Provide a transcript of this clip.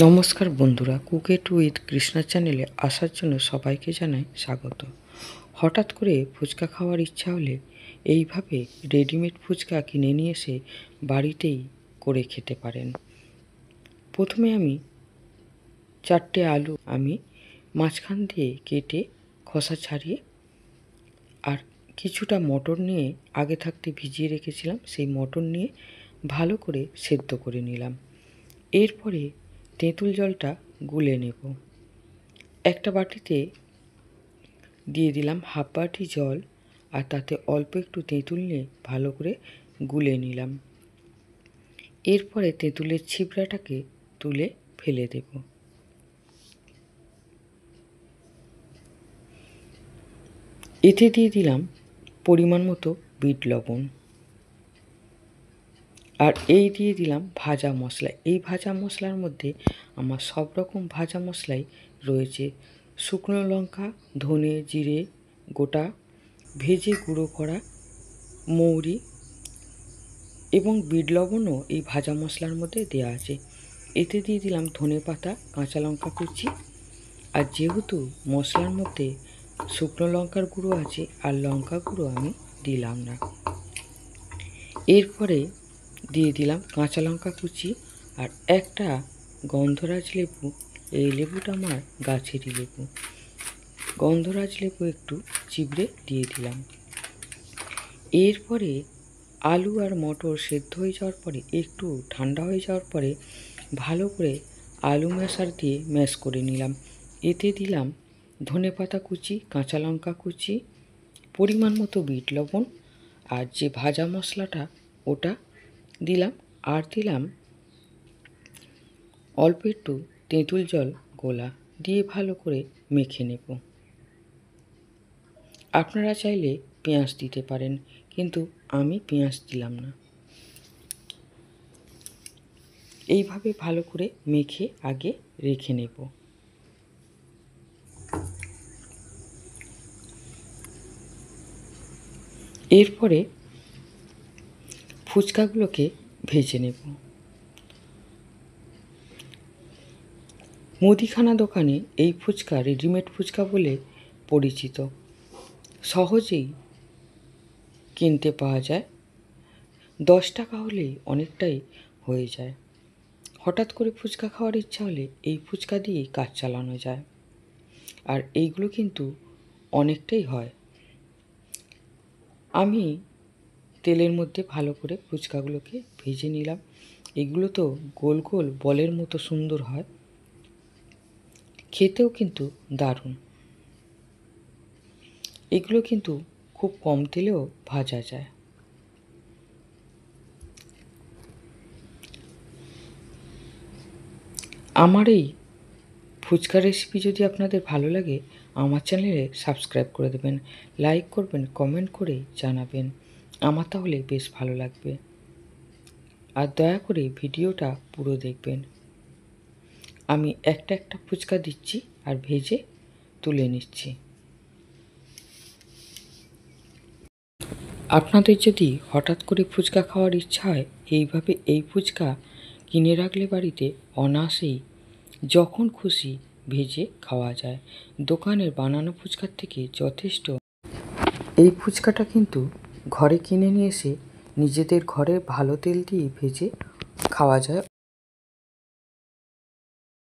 নমস্কার বন্ধুরা, cook with Krishna চ্যানেলে আসার জন্য সবাইকে জানাই স্বাগত। হঠাৎ করে ফুচকা খাওয়ার ইচ্ছা হলে এইভাবে রেডিমেড ফুচকা কিনে নিয়ে এসে বাড়িতেই করে খেতে পারেন। প্রথমে আমি 4টে আলু মাঝখান দিয়ে কেটে খোসা ছাড়িয়ে আর কিছুটা মটর নিয়ে আগে থাকতে ভিজিয়ে রেখেছিলাম, সেই মটর নিয়ে ভালো করে সেদ্ধ করে নিলাম। এরপরে তেঁতুল জলটা গুলে নেব। একটা বাটিতে দিয়ে দিলাম হাফ বাটি জল আর তাতে অল্প একটু তেঁতুল নিয়ে ভালো করে গুলে নিলাম। এরপরে তেঁতুলের ছিবড়াটাকে তুলে ফেলে দেব। এতে দিয়ে দিলাম পরিমাণ মতো বিট লবণ আর এই দিয়ে দিলাম ভাজা মশলা। এই ভাজা মশলার মধ্যে আমার সব রকম ভাজা মশলাই রয়েছে। শুকনো লঙ্কা, ধনে, জিরে গোটা, ভেজে গুঁড়ো করা মৌরি এবং বিট লবণও এই ভাজা মশলার মধ্যে দেওয়া আছে। এতে দিয়ে দিলাম ধনে পাতা, কাঁচা লঙ্কা কুচি। আর যেহেতু মশলার মধ্যে শুকনো লঙ্কার গুঁড়ো আছে আর লঙ্কা গুঁড়ো আমি দিলাম না। এরপরে দিয়ে দিলাম কাঁচা লঙ্কা কুচি আর একটা গন্ধরাজ লেবু। এই লেবুটা আমার গাছেরই লেবু। গন্ধরাজ লেবু একটু চিবড়ে দিয়ে দিলাম। এরপরে আলু আর মটর সেদ্ধ হয়ে যাওয়ার পরে, একটু ঠান্ডা হয়ে যাওয়ার পরে ভালো করে আলু ম্যাশার দিয়ে ম্যাশ করে নিলাম। এতে দিলাম ধনে পাতা কুচি, কাঁচা লঙ্কা কুচি, পরিমাণ মতো বিট লবণ আর যে ভাজা মশলাটা ওটা দিলাম। আর দিলাম অল্প একটু তেঁতুল জল গোলা দিয়ে ভালো করে মেখে নেব। আপনারা চাইলে পেঁয়াজ দিতে পারেন, কিন্তু আমি পেঁয়াজ দিলাম না। এইভাবে ভালো করে মেখে আগে রেখে নেব। এরপরে ফুচকাগুলোকে ভেজে নেব। মুদিখানা দোকানে এই ফুচকা রেডিমেড ফুচকা বলে পরিচিত। সহজেই কিনতে পাওয়া যায়। 10 টাকা হলেই অনেকটাই হয়ে যায়। হঠাৎ করে ফুচকা খাওয়ার ইচ্ছা হলে এই ফুচকা দিয়েই কাজ চালানো যায়। আর এইগুলো কিন্তু অনেকটাই হয়। আমি তেলের মধ্যে ভালো করে ফুচকাগুলোকে ভেজে নিলাম। এগুলো তো গোল গোল বলের মতো সুন্দর হয়, খেতেও কিন্তু দারুণ। এগুলো কিন্তু খুব কম তেলেও ভাজা যায়। আমার এই ফুচকা রেসিপি যদি আপনাদের ভালো লাগে, আমার চ্যানেলে সাবস্ক্রাইব করে দেবেন, লাইক করবেন, কমেন্ট করে জানাবেন। আমার তাহলে বেশ ভালো লাগবে। আর দয়া করে ভিডিওটা পুরো দেখবেন। আমি একটা একটা ফুচকা দিচ্ছি আর ভেজে তুলে নিচ্ছি। আপনাদের যদি হঠাৎ করে ফুচকা খাওয়ার ইচ্ছা হয়, এইভাবে এই ফুচকা কিনে রাখলে বাড়িতে অনায়াসেই যখন খুশি ভেজে খাওয়া যায়। দোকানের বানানো ফুচকার থেকে যথেষ্ট এই ফুচকাটা কিন্তু ঘরে কিনে নিয়ে এসে নিজেদের ঘরে ভালো তেল দিয়ে ভেজে খাওয়া যায়।